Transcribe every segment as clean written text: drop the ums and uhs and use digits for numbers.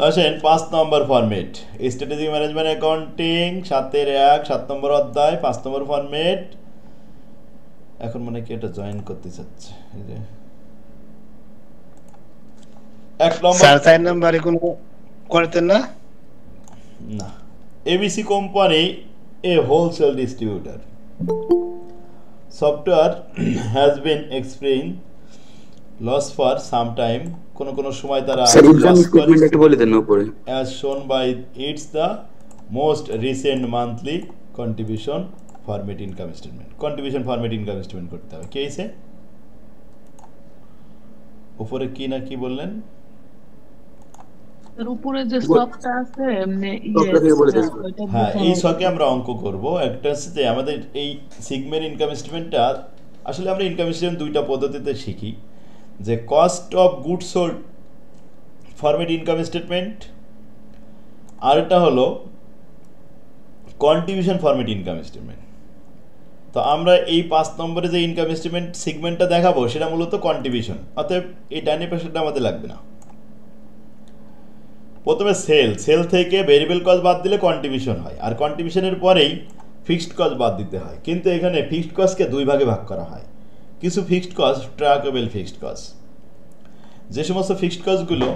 আসেন 5 নম্বর format, strategic management accounting 7 7 নম্বর অধ্যায় 5 নম্বর format. এখন মনে কি এটা জয়েন করতে চাচ্ছে, এই যে 1 নম্বর। স্যার 4 নম্বরে কোনো করতেন না? না, ABC company a wholesale distributor, software has been experience loss for some time, কোন সময় তারা লস করে, একটু বলে দেন উপরে। as shown by its the most recent monthly contribution format income statement, contribution format income statement করতে হবে। কি হয়েছে উপরে কি না কি বললেন? এর উপরে যে সবটা আছে এমনি হ্যাঁ, এই ছকে আমরা অঙ্ক করব। একটা হচ্ছে যে আমাদের এই সিগমেন্ট ইনকাম স্টেটমেন্টটা, আসলে আমরা ইনকাম স্টেটমেন্ট দুইটা পদ্ধতিতে শিখি, যে cost of goods sold format income statement, আর এটা হলো কন্ট্রিবিউশন ফরম্যাট ইনকাম স্টেটমেন্ট। তো আমরা এই 5 নম্বরে যে ইনকাম স্টেটমেন্ট সিগমেন্টটা দেখাবো সেটা মূলত কন্ট্রিবিউশন, অতএব এই ডাইনি পাশেরটা আমাদের লাগবে না। প্রথমে সেল থেকে ভেরিয়েবল কস্ট বাদ দিলে কন্ট্রিবিউশন হয়, আর কন্ট্রিবিউশনের পরেই ফিক্সড কস্ট বাদ দিতে হয়। কিন্তু এখানে ফিক্সড কস্টকে দুই ভাগে ভাগ করা হয়। কিছু ফিক্সড কস্ট ট্র্যাকেবল ফিক্সড কস্ট, যে সমস্ত ফিক্সড কস্টগুলো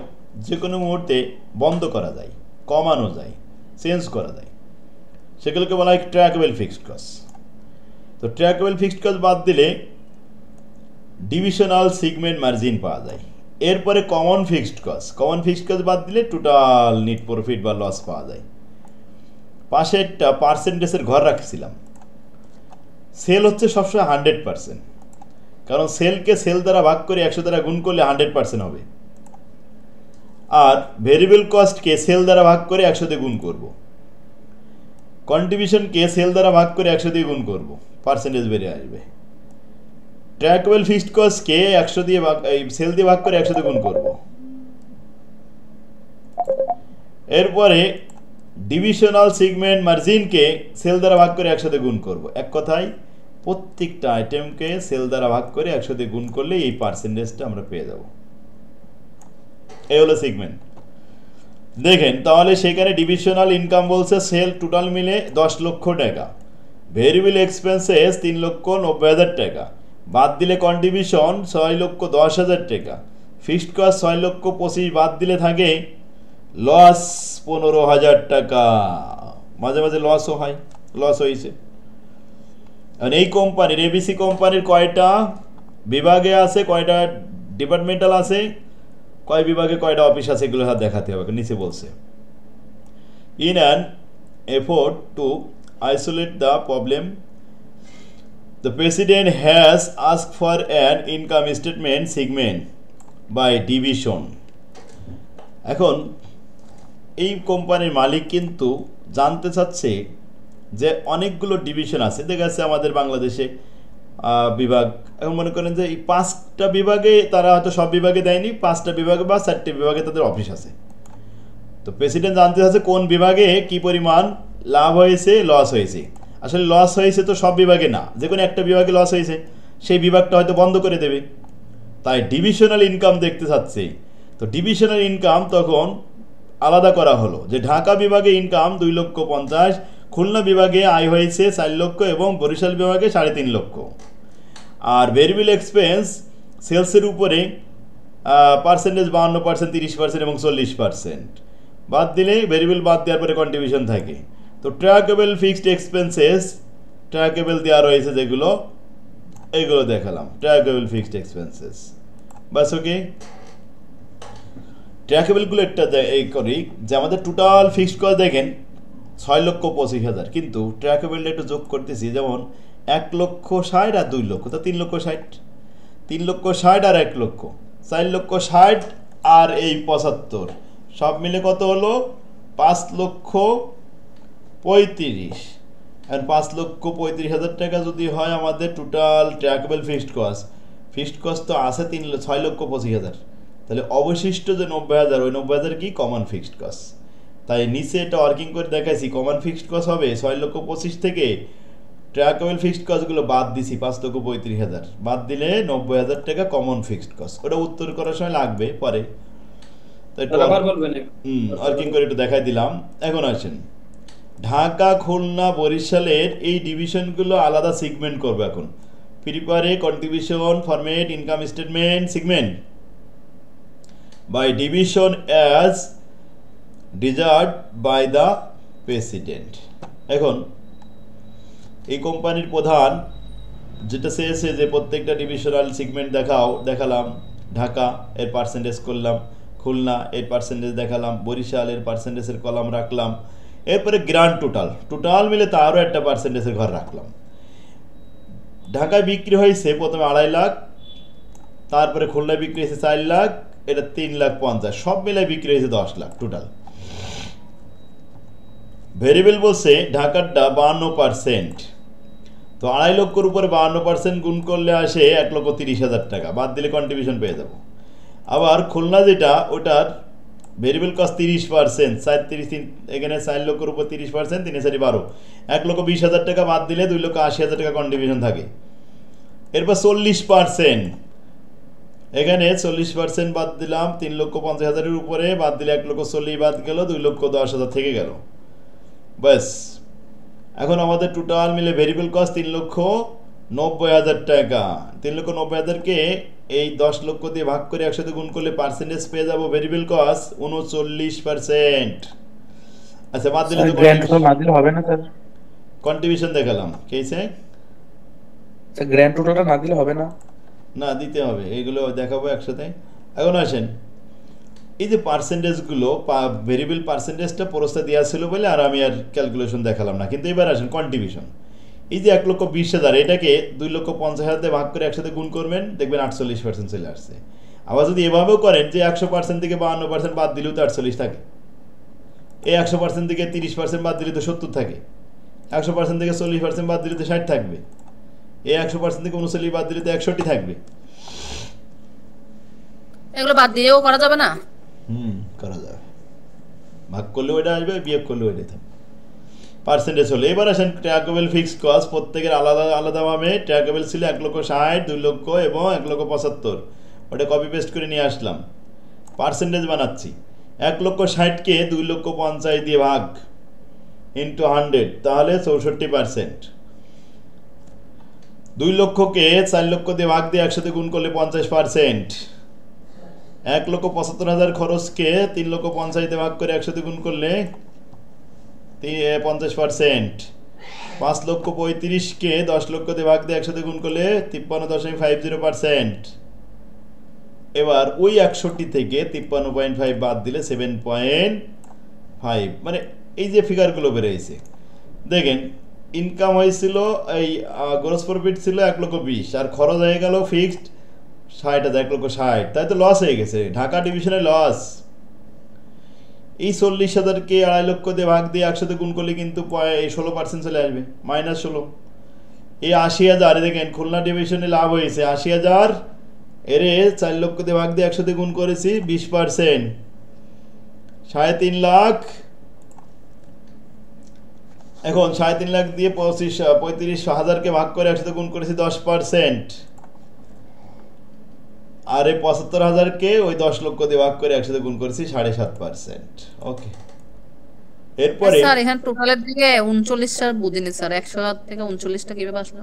যে কোনো মুহূর্তে বন্ধ করা যায়, কমানো যায়, চেঞ্জ করা যায়, সেগুলোকে বলা হয় ট্র্যাকেবল ফিক্সড কস্ট। তো ট্র্যাকেবল ফিক্সড কস্ট বাদ দিলে ডিভিশনাল সিগমেন্ট মার্জিন পাওয়া যায়। এরপরে কমন ফিক্সড কস্ট বাদ দিলে টোটাল নেট প্রফিট বা লস পাওয়া যায়। পাশে একটা পার্সেন্টেজের ঘর রাখছিলাম। সেল হচ্ছে সবসময় 100%, কারণ সেলকে সেল দ্বারা ভাগ করে 100 দ্বারা গুণ করলে 100% হবে, আর ভেরিয়েবল কস্টকে সেল দ্বারা ভাগ করে 100 দিয়ে গুণ করব, কন্ট্রিবিউশনকে সেল দ্বারা ভাগ করে 100 দিয়ে গুণ করব, পার্সেন্টেজ বেড়ে আসবে। ট্র্যাকেবল ফিক্সড কস্টকে 100 দিয়ে ভাগ, সেল দিয়ে ভাগ করে 100 দিয়ে গুণ করব। এরপরে ডিভিশনাল সিগমেন্ট মার্জিনকে সেল দ্বারা ভাগ করে 100 দিয়ে গুণ করব। এক কথায় প্রত্যেকটা আইটেমকে সেল দ্বারা ভাগ করে 100 দিয়ে গুণ করলে এই পার্সেন্টেজটা আমরা পেয়ে যাব। এই হলো সিগমেন্ট। দেখেন তাহলে সেখানে ডিভিশনাল ইনকাম বলছে সেল টোটাল মিলে 10 লক্ষ টাকা, ভেরিয়েবল এক্সপেন্সেস 3,90,000 টাকা, বাদ দিলে কন্ট্রিবিউশন 6,10,000 টাকা, ফিক্সড কস্ট 6,25,000 বাদ দিলে থাকে লস 15,000 টাকা। মাঝে মাঝে লসও হয়, লস হয়েছে। আর এই কোম্পানির এবিসি কোম্পানির কয়টা বিভাগে আছে, কয়টা ডিপার্টমেন্টাল আছে, কয় বিভাগে কয়টা অফিস আছে, এগুলো দেখাতে হবে। নিচে বলছে in an effort to isolate the problem, the president has asked for an income statement segment by division. এখন এই কোম্পানির মালিক কিন্তু জানতে চাচ্ছে যে অনেকগুলো ডিভিশন আছে, দেখা যাচ্ছে আমাদের বাংলাদেশে বিভাগ, এখন মনে করেন যে এই 5টা বিভাগে তারা হয়তো সব বিভাগে দেয়নি, 5টা বিভাগে বা 4টে বিভাগে তাদের অফিস আছে। তো প্রেসিডেন্ট জানতে চাচ্ছে কোন বিভাগে কি পরিমাণ লাভ হয়েছে, লস হয়েছে। আসলে লস হয়েছে তো সব বিভাগে না, যে কোনো একটা বিভাগে লস হয়েছে, সেই বিভাগটা হয়তো বন্ধ করে দেবে, তাই ডিভিশনাল ইনকাম দেখতে চাচ্ছে। তো ডিভিশনাল ইনকাম তখন আলাদা করা হলো, যে ঢাকা বিভাগে ইনকাম 2,50,000, খুলনা বিভাগে আয় হয়েছে 4 লক্ষ এবং বরিশাল বিভাগে 3.5 লক্ষ। আর ভেরিয়েবল এক্সপেন্স সেলসের উপরে পার্সেন্টেজ 52%, 30% এবং 40%, বাদ দিলে ভেরিয়েবল বাদ দেওয়ার পরে কন্ট্রিবিউশন থাকে। তো ট্র্যাকেবল ফিক্সড এক্সপেন্সেস ট্র্যাকেবল দেওয়া রয়েছে, যেগুলো এইগুলো দেখালাম ট্র্যাকেবল ফিক্সড এক্সপেন্সেস। বাস ওকে, ট্র্যাকেবলগুলো একটা এই করি যে আমাদের টোটাল ফিক্সড কস্ট দেখেন 6,25,000, কিন্তু ট্র্যাকেবলটা একটু যোগ করতেছি, যেমন 1,60,000 আর 2 লক্ষ, তো 3,60,000, 3,60,000 আর 1 লক্ষ, 4,60,000 আর এই 75, সব মিলে কত হলো 5,35,000। আর 5,35,000 টাকা যদি হয় আমাদের টোটাল ট্র্যাকেবল ফিক্সড কস্ট তো আছে 6,25,000, তাহলে অবশিষ্ট যে 90,000, ওই 90,000 কি কমন ফিক্সড কস্ট। তাই নিচে এটা ওয়ার্কিং করে দেখাইছি, কমন ফিক্সড কস্ট হবে 6,25,000 থেকে ট্র্যাকেবল ফিক্সড কস্টগুলো বাদ দিছি 5,35,000, বাদ দিলে 90,000 টাকা কমন ফিক্সড কস্ট। ওটা উত্তর করার সময় লাগবে পরে। একটু আবার বলবেন ওয়ার্কিং করে একটু দেখাই দিলাম। এখন আসেন, ঢাকা, খুলনা, বরিশালের এই ডিভিশনগুলো আলাদা সেগমেন্ট করবে। এখন prepare contribution format income statement segment by division as desired by the president. এখন এই কোম্পানির প্রধান যেটা চেয়েছে যে প্রত্যেকটা ডিভিশনাল সেগমেন্ট দেখালাম, ঢাকা এর পার্সেন্টেজ করলাম, খুলনা এর পার্সেন্টেজ দেখালাম, বরিশাল এর পার্সেন্টেজের কলাম রাখলাম, এরপরে গ্র্যান্ড টোটাল মিলে তারও একটা পার্সেন্টেজের ঘর রাখলাম। ঢাকায় বিক্রি হয়েছে প্রথমে 2.5 লাখ, তারপরে খুলনায় বিক্রি হয়েছে 4 লাখ, এটা 3,50,000, সব মিলে বিক্রি হয়েছে 10 লাখ টোটাল। ভেরিয়েবল বলছে ঢাকারটা 52%, তো 2.5 লক্ষর উপরে 52% গুণ করলে আসে 1,30,000 টাকা, বাদ দিলে কন্ট্রিবিউশন পেয়ে যাব। আবার খুলনা যেটা, ওটার ভেরিয়েবল কস্ট 30%, 4 এখানে 4 লক্ষর উপর 30%, 3 4 12, 1,20,000 টাকা বাদ দিলে 2,80,000 টাকা কন্ট্রিবিউশন থাকে। এরপর 40%, এখানে 40% বাদ দিলাম, 3,50,000 উপরে বাদ দিলে 1,40,000 বাদ গেল, 2,10,000 থেকে গেল, ব্যাস। এখন আমাদের টোটাল মিলে ভেরিয়েবল কস্ট 3,90,000 টাকা। 3,90,000কে এই 10 লক্ষ দিয়ে ভাগ করে একসাথে গুণ করলে পার্সেন্টেজ পেয়ে যাবো ভেরিয়েবল কস্ট 39%। আচ্ছা, বাদ দিলে তো গ্র্যান্ড টোটাল না দিলে হবে না স্যার? কন্ট্রিবিউশন দেখালাম, কেছে স্যার গ্র্যান্ড টোটালটা না দিলে হবে না? না, দিতে হবে, এইগুলো দেখাবো একসাথে। এখন আসেন, এই যে পার্সেন্টেজগুলো, ভেরিয়েবল পার্সেন্টেজটা প্রস্তাব দেওয়া ছিল বলে আর আমি আর ক্যালকুলেশন দেখালাম না, কিন্তু এবার আসেন কন্ট্রিবিউশন। এই যে 1,20,000, এটাকে 2,50,000 দিয়ে ভাগ করে একসাথে গুণ করবেন, দেখবেন 48% চলে আসছে। আবার যদি এভাবেও করেন যে 100% থেকে 52% বাদ দিলেও তো 48 থাকে, এই 100% থেকে 30% বাদ দিলে তো 70 থাকে, 100% থেকে 40% বাদ দিলে তো 60 থাকবে, এই 100% থেকে 39 বাদ দিলে তো 61 থাকবে। এগুলো বাদ দিয়েও করা যাবে না? করা যাবে, ভাগ করলে ওইটা আসবে, বিয়োগ করলে ওইটা থাকবে, পার্সেন্টেজ হলে। এবার আসেন ট্র্যাকেবল ফিক্সড কস্ট, প্রত্যেকের আলাদা আলাদাভাবে ট্র্যাকেবল ছিল 1,60,000, 2 লক্ষ এবং 1,75,000, ওটা কপি পেস্ট করে নিয়ে আসলাম, পার্সেন্টেজ বানাচ্ছি। 1,60,000কে 2,50,000 দিয়ে ভাগ ইন্টু 100, তাহলে 64%। 2 লক্ষকে 4 লক্ষ দিয়ে ভাগ দিয়ে একসাথে গুণ করলে 50%। 1,75,000 খরচকে 3,50,000 দিয়ে ভাগ করে একসাথে গুণ করলে 50%। 5,35,000কে 10 লক্ষ দিয়ে ভাগ দিয়ে একসাথে গুণ করলে 53.50%। এবার ওই 61 থেকে 53.5 বাদ দিলে 7.5, মানে এই যে ফিগারগুলো বেরিয়েছে দেখেন, ইনকাম হয়েছিল, এই গ্রস প্রফিট ছিল 1,20,000, আর খরচ হয়ে গেল ফিক্সড 60,000, 1,60,000, তাই তো লস হয়ে গেছে, ঢাকা ডিভিশনে লস। এই 40,000কে 2.5 লক্ষ দিয়ে ভাগ দিয়ে একসাথে গুণ করলে কিন্তু 16% চলে আসবে, -16। এই 80,000, দেখেন খুলনা ডিভিশনে লাভ হয়েছে 80,000, এরে 4 লক্ষ দিয়ে ভাগ দিয়ে একসাথে গুণ করেছি 20%, 3.5 লাখ। এখন 3.5 লাখ দিয়ে 35,000কে ভাগ করে একসাথে গুণ করেছি 10%, আর এই 75,000কে ওই 10 লক্ষ দিয়ে ভাগ করে একসাথে গুণ করেছি 7.5%। ওকে, এরপরে স্যার এখানে টোটালের দিকে 39টা বুঝিনি স্যার, 100 থেকে 39টা কিভাবে আসলো?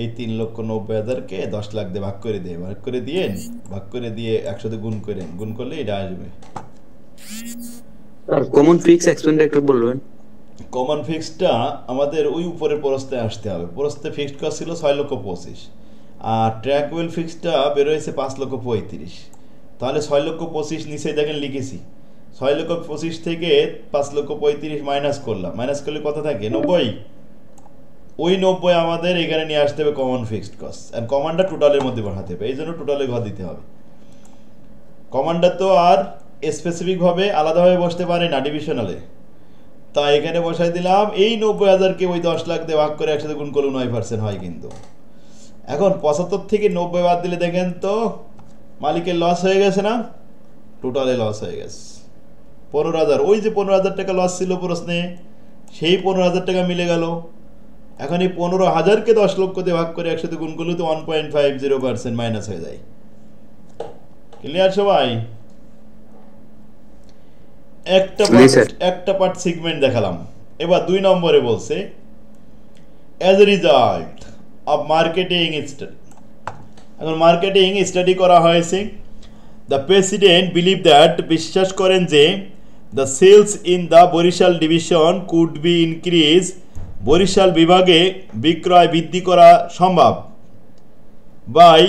এই 3,90,000কে 10 লাখ দিয়ে ভাগ করে দিয়ে একসাথে গুণ করলে এটা আসবে। স্যার কমন ফিক্স এক্সপেন্স একটু বলবেন। কমন ফিক্সডটা আমাদের ওই উপরের প্রস্তে আসতে হবে। প্রস্তে ফিক্সড কস্ট ছিল 6,25,000, আর ট্র্যাকওয়েল ফিক্সডটা বের হয়েছে 5,35,000, তাহলে 6,25,000 নিচে দেখেন লিখেছি, 6,25,000 থেকে 5,35,000 মাইনাস করলাম, মাইনাস করলে কত থাকে 90, ওই 90 আমাদের এখানে নিয়ে আসতে হবে কমন ফিক্সড কস্ট, আর কমান্ডটা টোটালের মধ্যে বসাতে হবে, এই জন্য টোটালে ঘর দিতে হবে। কমান্ডার তো আর স্পেসিফিকভাবে আলাদাভাবে বসতে পারে না ডিভিশনালে, তাই এখানে বসাই দিলাম। এই 90,000কে ওই 10 লাখ দিয়ে ভাগ করে একসাথে গুণ করলে 9% হয় কিন্তু। এখন 75 থেকে 90 বাদ দিলে দেখেন তো মালিকের লস হয়ে গেছে না, টোটালে লস হয়ে গেছে 15,000। ওই যে 15,000 টাকা লস ছিল প্রশ্নে, সেই 15,000 টাকা মিলে গেল। এখন এই 15,000কে 10 লক্ষ দিয়ে ভাগ করে একসাথে গুণ করলে তো 1.50% মাইনাস হয়ে যায়। ক্লিয়ার সবাই? একটা পার্ট সেগমেন্ট দেখালাম। এবার 2 নম্বরে বলছে as a result of marketing study. এখন মার্কেটিং স্টাডি করা হয়েছে। দ্য প্রেসিডেন্ট বিলিভ দ্যাট, বিশ্বাস করেন যে the sales in the Barishal division could be increase, Barishal বিভাগে বিক্রয় বৃদ্ধি করা সম্ভব বাই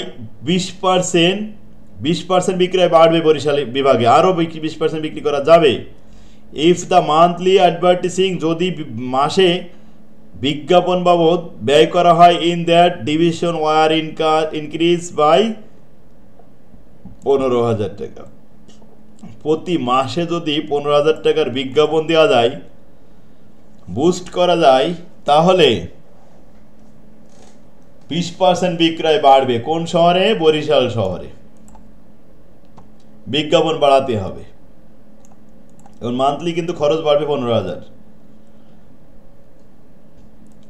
20%। 20% বিক্রয় বাড়বে বরিশাল বিভাগে, আরও 20% বিক্রি করা যাবে। ইফ দ্য মান্থলি অ্যাডভার্টিসিং, যদি মাসে বিজ্ঞাপন বাবদ ব্যয় করা হয় in that division were increase by 15,000 টাকা। প্রতি মাসে যদি 15,000 টাকার বিজ্ঞাপন দেওয়া যায়, বুস্ট করা যায়, তাহলে 20% বিক্রয় বাড়বে। কোন শহরে? বরিশাল শহরে। বিজ্ঞাপন বাড়াতে হবে। এখন মান্থলি কিন্তু খরচ বাড়বে 15,000।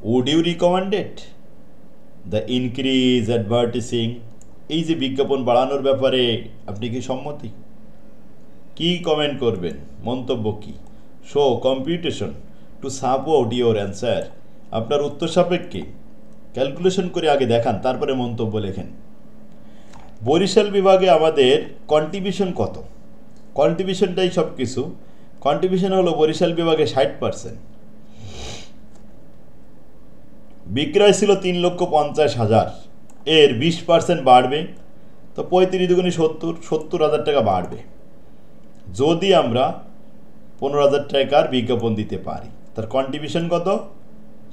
Would you recommend it? The increase advertising, এই যে বিজ্ঞাপন বাড়ানোর ব্যাপারে আপনি কি সম্মতি? কি কমেন্ট করবেন? মন্তব্য কি? Show computation to support your answer. আপনার উত্তর সাপেক্ষে ক্যালকুলেশন করে আগে দেখান, তারপরে মন্তব্য লেখেন। বরিশাল বিভাগে আমাদের কন্ট্রিবিউশন কত? কন্ট্রিবিউশনটাই সব কিছু। কন্ট্রিবিউশন হলো বরিশাল বিভাগে 60%। বিক্রয় ছিল 3,50,000, এর 20% বাড়বে, তো 35 দুগুণে 70,000 টাকা বাড়বে যদি আমরা 15,000 টাকার বিজ্ঞাপন দিতে পারি। তার কন্ট্রিবিউশন কত?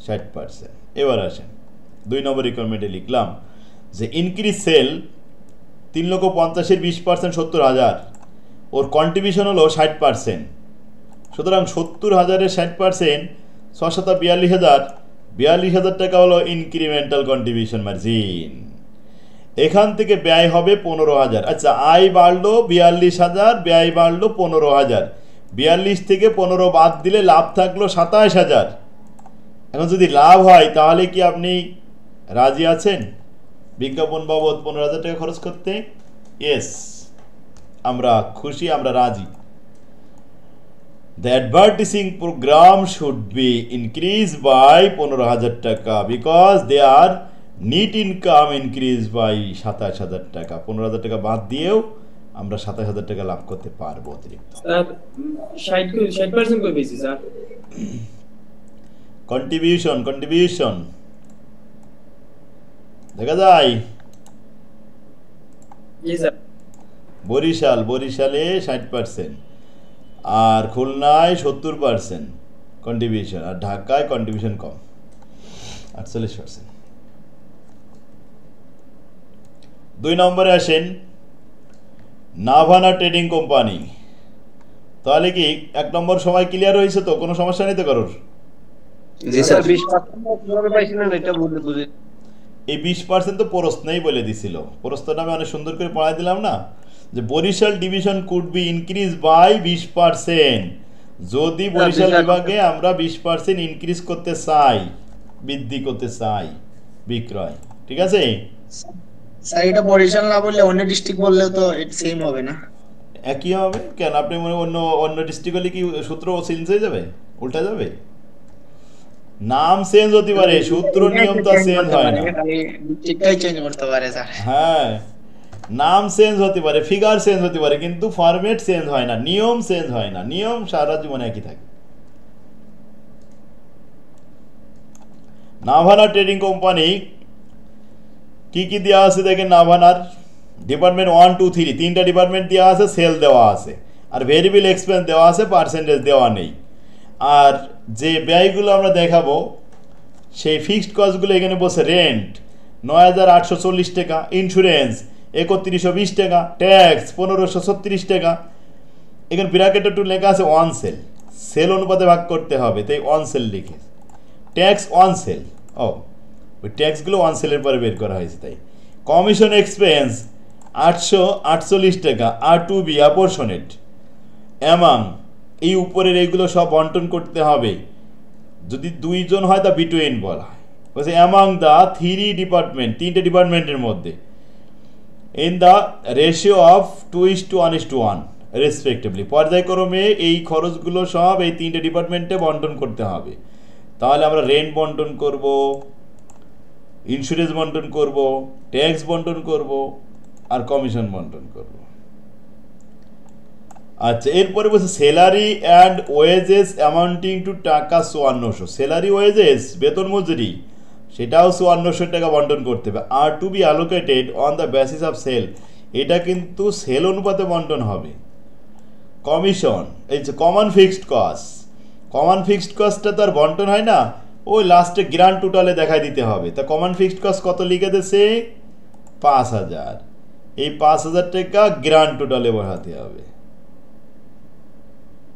60%। এবার আসেন 2 নম্বর রিকোয়ারমেন্টে লিখলাম যে ইনক্রিজ সেল 3,50,000-এর 20% 70,000, ওর কন্ট্রিবিউশন হলো 60%। সুতরাং 70,000-এর 60% 6,42,000, 42,000 টাকা হলো ইনক্রিমেন্টাল কন্ট্রিবিউশন মার্জিন। এখান থেকে ব্যয় হবে 15,000। আচ্ছা, আয় বাড়লো 42,000, ব্যয় বাড়লো 15,000। 42 থেকে 15 বাদ দিলে লাভ থাকলো 27,000। এখন যদি লাভ হয় তাহলে কি আপনি রাজি আছেন বিজ্ঞাপন বাবদ 15,000 টাকা খরচ করতে? ইয়েস, আমরা খুশি, আমরা রাজি। The advertising program should be increased by 15,000 টাকা because their net income increased by 27,000 টাকা। 15,000 টাকা বাদ দিয়েও আমরা 27,000 টাকা লাভ করতে পারবো অতিরিক্ত। 60% কই বেশি স্যার? কন্ট্রিবিউশন দেখা যায় জি স্যার। বরিশালে 60%, আর খুলনায় 70% কন্ট্রিবিউশন, আর ঢাকায় কন্ট্রিবিউশন কম 48%। 2 নম্বরে আসেন নাভানা ট্রেডিং কোম্পানি। তাহলে কি 1 নম্বর সময় ক্লিয়ার হয়েছে তো? কোনো সমস্যা নেই তো কারোর? জি স্যার। 20% কিভাবে পাইছিলেন এটা বুঝে। এই 20% তো প্রশ্নেই বলে দিছিল। প্রশ্নটা আমি অনেক সুন্দর করে পড়াই দিলাম না, যে Barishal division could be increase by 20%। যদি বরিশাল বিভাগে আমরা 20% ইনক্রিজ করতে চাই, বৃদ্ধি করতে চাই বিক্রয়, ঠিক আছে? স্যার এটা বরিশাল না বললে অন্য ডিস্ট্রিক্ট বললেও তো সেম হবে না? একই হবে কেন? আপনি মনে অন্য ডিস্ট্রিক্ট হলে কি সূত্র চেঞ্জ হয়ে যাবে, উল্টা যাবে? নাম চেঞ্জ হতে পারে, সূত্র নিয়ম তো চেঞ্জ হয় না। ডিস্ট্রিক্টটাই চেঞ্জ করতে পারে স্যার। হ্যাঁ, নাম চেঞ্জ হতে পারে, ফিগার চেঞ্জ হতে পারে, কিন্তু ফরম্যাট চেঞ্জ হয় না, নিয়ম চেঞ্জ হয় না। নিয়ম সারা জীবন একই থাকে। নাভানা ট্রেডিং কোম্পানি কি কি দেওয়া আছে দেখেন। নাভানার ডিপার্টমেন্ট 1, 2, 3 তিনটা ডিপার্টমেন্ট দেওয়া আছে, সেল দেওয়া আছে, আর ভেরিয়েবল এক্সপেন্স দেওয়া আছে, পার্সেন্টেজ দেওয়া নেই। আর যে ব্যয়গুলো আমরা দেখাবো সেই ফিক্সড কস্টগুলো এখানে বসে রেন্ট 9,840 টাকা, ইন্স্যুরেন্স 3,120 টাকা, ট্যাক্স 1,536 টাকা। এখানে ব্র্যাকেটে একটু লেখা আছে অন সেল, সেল অনুপাতে ভাগ করতে হবে, তাই অন সেল লিখে। ট্যাক্স অন সেল, ওই ট্যাক্সগুলো অন সেলের পরে বের করা হয়েছে। তাই কমিশন এক্সপেন্স 848 টাকা, আর টু বি অ্যাপরশনেট অ্যামাং, এই উপরের এইগুলো সব বন্টন করতে হবে। যদি 2 জন হয় তা বিটুইন বলা হয়। বলছে অ্যামাং দ্য 3 ডিপার্টমেন্ট, 3টে ডিপার্টমেন্টের মধ্যে, in the ratio of 2:1:1, respectively পর্যায়ক্রমে এই খরচগুলো সব এই তিনটে ডিপার্টমেন্টে বন্টন করতে হবে। তাহলে আমরা রেন্ট বন্টন করব, ইন্স্যুরেন্স বন্টন করব, ট্যাক্স বন্টন করব আর কমিশন বন্টন করব। আচ্ছা, এরপরে বলছে salary and wages amounting to টাকা ৫৪০০। স্যালারি ওয়েজেস বেতন মজুরি সেটাও ৫৪০০ টাকা বন্টন করতে হবে। আর to be allocated on the basis of sale, এটা কিন্তু সেল অনুপাতে বন্টন হবে। কমিশন এই যে common fixed cost, common fixed কস্টটা তো আর বন্টন হয় না, ওই লাস্টে গ্র্যান্ড টোটালে দেখাই দিতে হবে। তা কমন ফিক্সড কস্ট কত লিখে দিয়েছে? ৫০০০। এই ৫০০০ টাকা গ্র্যান্ড টোটালে বসাতে হবে।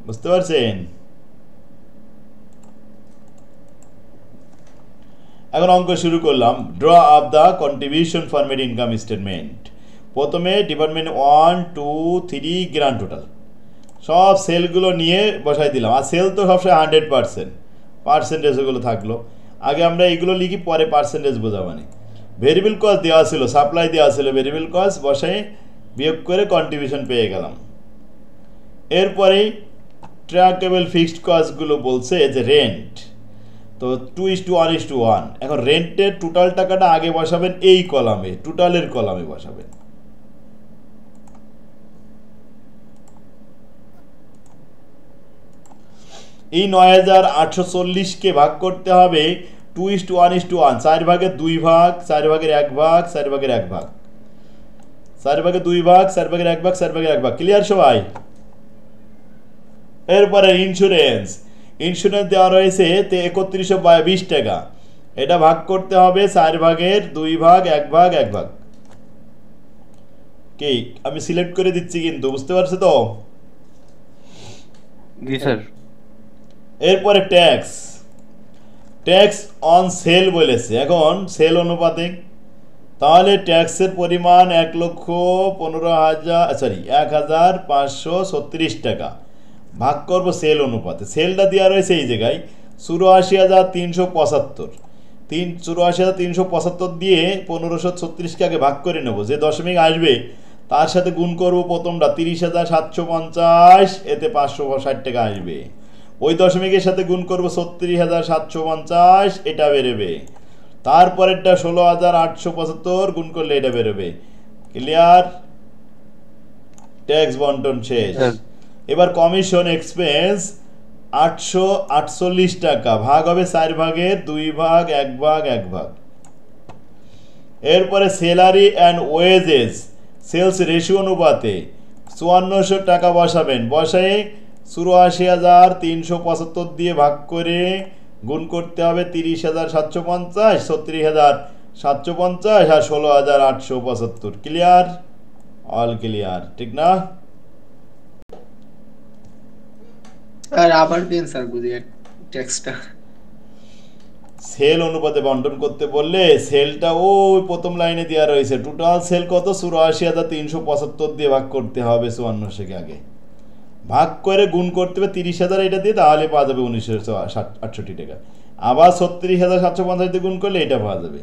বুঝতে পারছেন? এখন অঙ্ক শুরু করলাম। Draw up the contribution for made income statement. প্রথমে ডিপার্টমেন্ট 1 2 3 গ্র্যান্ড টোটাল সব সেলগুলো নিয়ে বসাই দিলাম। আর সেল তো সবসময় 100%, পার্সেন্টেজ ওগুলো থাকলো। আগে আমরা এইগুলো লিখি, পরে পার্সেন্টেজ বোঝাবানি। ভেরিয়েবল কস্ট দেওয়া ছিল, সাপ্লাই দেওয়া ছিল, ভেরিয়েবল কস্ট বসাই বিয়োগ করে কন্ট্রিবিউশন পেয়ে গেলাম। এরপরেই ট্র্যাকেবল ফিক্সড কস্টগুলো বলছে যে রেন্ট, তো 2:1:1। এখন রেন্টের টোটাল টাকাটা আগে বসাবেন এই কলামে, টোটালের কলামে বসাবেন। এই ৯,৮৪০কে ভাগ করতে হবে 2:1:1, 4 ভাগের 2 ভাগ, 4 ভাগের 1 ভাগ, 4 ভাগের 1 ভাগ, 4 ভাগের 2 ভাগ, 4 ভাগের 1 ভাগ, 4 ভাগের 1 ভাগ। ক্লিয়ার সবাই? এরপরে ইন্স্যুরেন্স, ইন্স্যুরেন্স দেওয়া রয়েছে ৩১২০ টাকা, এটা ভাগ করতে হবে 4 ভাগের 2 ভাগ, 1 ভাগ, 1 ভাগ। কি আমি সিলেক্ট করে দিচ্ছি কিন্তু, বুঝতে পারছো তো? জি স্যার। এরপরে ট্যাক্স, ট্যাক্স অন সেল বলেছে, এখন সেল অনুপাতে, তাহলে ট্যাক্সের পরিমাণ ১,৫৩৬ টাকা, ভাগ করব সেল অনুপাতে। সেলটা দেওয়া রয়েছে এই জায়গায় ৮৪,৩৭৫, ৮৪,৩৭৫ দিয়ে ১৫৩৬কে আগে ভাগ করে নেব। যে দশমিক আসবে তার সাথে গুণ করব প্রথমটা ৩০,৭৫০, এতে ৫৬০ টাকা আসবে। ওই দশমিকের সাথে গুণ করব ৩৬,৭৫০, এটা বেরোবে। তারপরেরটা ১৬,৮৭৫ গুণ করলে এটা বেরোবে। ক্লিয়ার? ট্যাক্স বন্টন শেষ। এবার কমিশন এক্সপেন্স ৮৪৮ টাকা, ভাগ হবে 4 ভাগের 2 ভাগ, 1 ভাগ, 1 ভাগ। এরপরে salary and wages, sales ratio অনুপাতে ৫৪০০ টাকা বসাবেন, বসাই ৮৪,৩৭৫ দিয়ে ভাগ করে গুণ করতে হবে ৩০,৭৫০, ৩৬,৭৫০ আর ১৬,৮৭৫। ক্লিয়ার? অল ক্লিয়ার, ঠিক না? আর আবার দিন স্যার বুঝিয়ে টেক্সটটা। সেল অনুপাতে বন্টন করতে বললে সেলটা ওই প্রথম লাইনে দেওয়া রয়েছে। টোটাল সেল কত? ৮৪,৩৭৫ দিয়ে ভাগ করতে হবে ৫৪০০কে আগে, ভাগ করে গুণ করতে হবে ৩০,০০০ এটা দিয়ে, তাহলে পাওয়া যাবে ১৯৬৮ টাকা। আবার ৩৬,৭৫০ দিয়ে গুণ করলে এটা পাওয়া যাবে,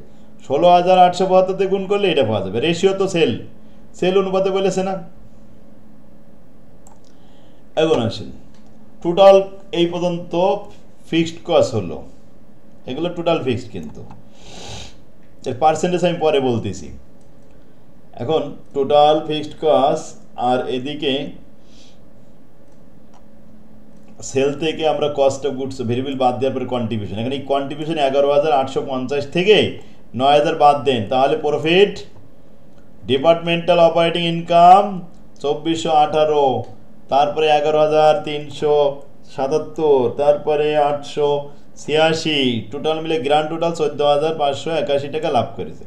১৬,৮৭৫ দিয়ে গুণ করলে এটা পাওয়া যাবে। রেশিও তো সেল, সেল অনুপাতে বলেছে না। এখন আসেন, টোটাল এই পর্যন্ত ফিক্সড কস্ট হলো, এগুলো টোটাল ফিক্সড, কিন্তু এর পার্সেন্টেজ আমি পরে বলতেছি। এখন টোটাল ফিক্সড কস্ট, আর এদিকে সেল থেকে আমরা কস্ট অফ গুডস ভেরিয়েবল বাদ দেওয়ার পরে কন্ট্রিবিউশন, এখানে এই কন্ট্রিবিউশন ১১,৮৫০ থেকে ৯,০০০ বাদ দেন, তাহলে প্রফিট ডিপার্টমেন্টাল অপারেটিং ইনকাম ২৪১৮, তারপরে ১১,৩৭৭, তারপরে ৮৮৬, টোটাল মিলে গ্র্যান্ড টোটাল ১৪,৫৮১ টাকা লাভ করেছে।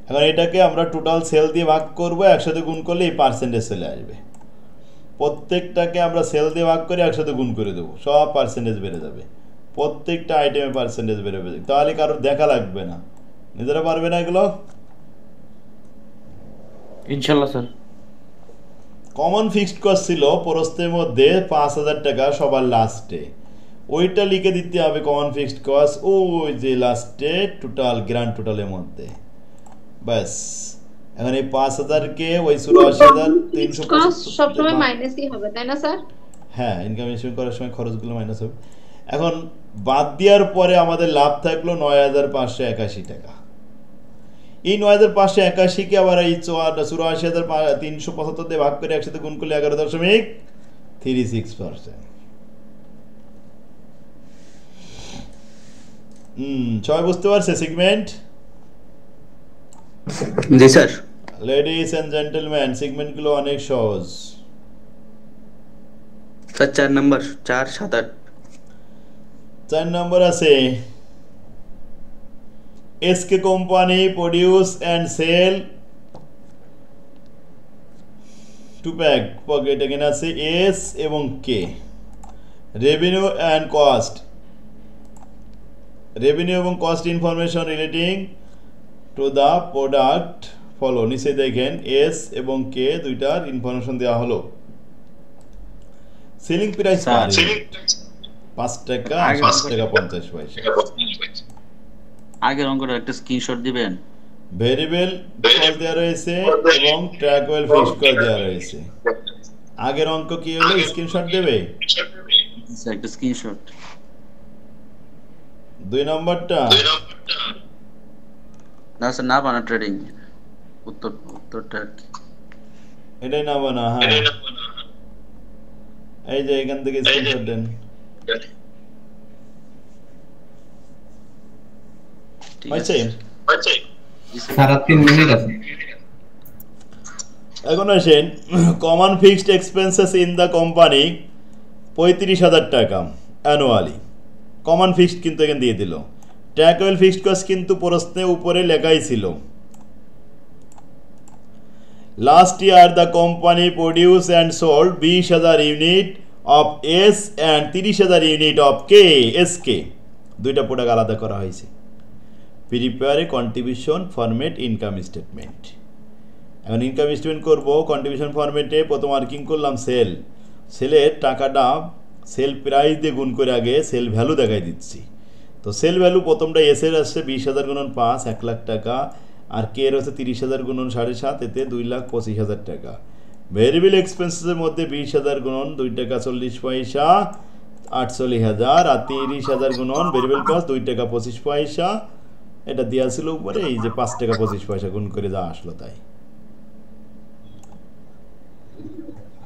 এখন এটাকে আমরা টোটাল সেল দিয়ে ভাগ করব, একসাথে গুণ করলে এই পার্সেন্টেজ চলে আসবে। প্রত্যেকটাকে আমরা সেল দিয়ে ভাগ করে একসাথে গুণ করে দেবো, সব পার্সেন্টেজ বেড়ে যাবে, প্রত্যেকটা আইটেমে পার্সেন্টেজ বেরোবে, তাহলে কারোর দেখা লাগবে না, নিজেরা পারবে না এগুলো ইনশাআল্লাহ স্যার। কমন ফিক্সড কস্ট ছিল প্রস্থের মধ্যে ৫,০০০ টাকা সবার লাস্টে, ওইটা লিখে দিতে হবে কমন ফিক্সড কস্ট ওই যে লাস্টে টোটাল গ্র্যান্ড টোটালের মধ্যে, ব্যাস এখন এই 5000 কে ওই 84,375 কস্ট সবসময় মাইনাসই হবে তাই না স্যার? হ্যাঁ, ইনকাম এস্টিমেট করার সময় খরচগুলো মাইনাস হবে। এখন বাদ দেওয়ার পরে আমাদের লাভ থাকলো 9,581 টাকা। এই 9,581 কে আবার এই 84,375 দিয়ে ভাগ করে একসাথে গুণ করলে 11.36%। সবাই বুঝতে পারছে সেগমেন্ট? জি স্যার। লেডিস এন্ড জেন্টলম্যান, সেগমেন্টগুলো অনেক সহজ। স্যার 4 নাম্বার 4 7 8 4 নম্বর আছে SK company produce and sell two pack pocket, এখানে আছে এস এবং K. Revenue and cost, revenue এবং cost information relating to the product follow. নিচে দেখেন এস এবং কে দুইটার ইনফরমেশন দেওয়া হলো। সেলিং প্রাইস 5 টাকা 5 টাকা 50 পয়সা। আগের অঙ্কটা একটা স্ক্রিনশট দিবেন। ভেরিয়েবল কস্ট দেওয়া রয়েছে এবং ট্র্যাকওয়েল ফিক্সড কস্ট দেওয়া রয়েছে। আগের অঙ্ক কি হলো, স্ক্রিনশট দেবে একটা স্ক্রিনশট। 2 নম্বরটা না স্যার, না বানা ট্রেডিং উত্তরটা কি এটাই না বানা? হ্যাঁ, এই যে এখান থেকে স্ক্রিনশট দেন। এখন আসেন common fixed expenses in the company 35,000 টাকা অ্যানুয়ালি। কমন ফিক্সড কিন্তু এখানে দিয়ে দিল। ট্র্যাকওয়েল ফিক্সড কস্ট কিন্তু প্রশ্নে উপরে লেখাই ছিল। Last year the company produce and sold 20,000 unit of S and 30,000 unit of K S K. দুইটা প্রোডাক্ট আলাদা করা হয়েছে। Prepare a contribution format income statement. এখন ইনকাম স্টেটমেন্ট করব কন্ট্রিবিউশন ফরম্যাটে। প্রথম ওয়ার্কিং করলাম সেল, সেলের টাকাটা সেল প্রাইস দিয়ে গুণ করে আগে সেল ভ্যালু দেখাই দিচ্ছি। তো সেল ভ্যালু প্রথমটা এস এর আসছে 20,000 গুণন 5 1 লাখ টাকা, আর কে এর হচ্ছে 30,000 গুণন 7.5 এতে 2,25,000 টাকা। ভেরিয়েবল এক্সপেন্সেসের মধ্যে 20,000 গুণন 2 টাকা 40 পয়সা 48,000, আর 30,000 গুণন ভেরিয়েবল কস্ট 2 টাকা 25 পয়সা। এটা দেওয়া ছিল উপরে, এই যে 5 টাকা 25 পয়সা গুণ করে যা আসলো তাই।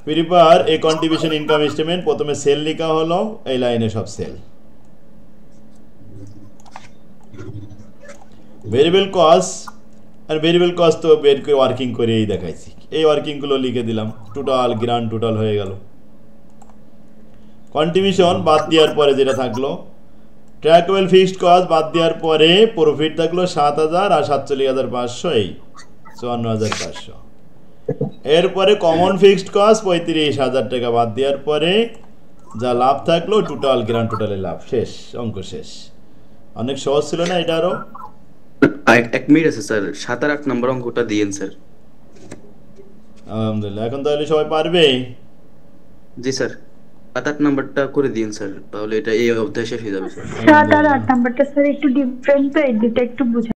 Prepare a contribution income statement. প্রথমে সেল লেখা হলো, এই লাইনে সব সেল। ভেরিয়েবল কস্ট, আর ভেরিয়েবল কস্ট তো বের করে ওয়ার্কিং করে এই দেখাইছি। এই ওয়ার্কিংগুলো লিখে দিলাম, টোটাল গ্রান্ড টোটাল হয়ে গেল। কন্ট্রিবিউশন বাদ দেওয়ার পরে যেটা থাকলো, ট্র্যাকওয়েল ফিক্সড কস্ট বাদ দেওয়ার পরে প্রফিট থাকলো 7,000 আর 47,500, এই 54,500। এরপরে কমন ফিক্সড কস্ট 35,000 টাকা বাদ দেওয়ার পরে যা লাভ থাকলো টোটাল গ্রান্ড টোটালের লাভ। শেষ, অঙ্ক শেষ। অনেক সহজ ছিল না এটা? আরো 1 মিনিট আছে স্যার, 7 আর 8 নম্বর অঙ্কটা দিয়েন স্যার। আলহামদুলিল্লাহ, এখন তাহলে সবাই পারবে? জি স্যার, 7 8 নাম্বারটা করে দিন স্যার, তাহলে এটা এই অধ্যায় শেষ হয়ে যাবে স্যার। 7 আর 8 নাম্বারটা স্যার একটু ডিফারেন্ট, তো এই দুটো একটু বুঝাই।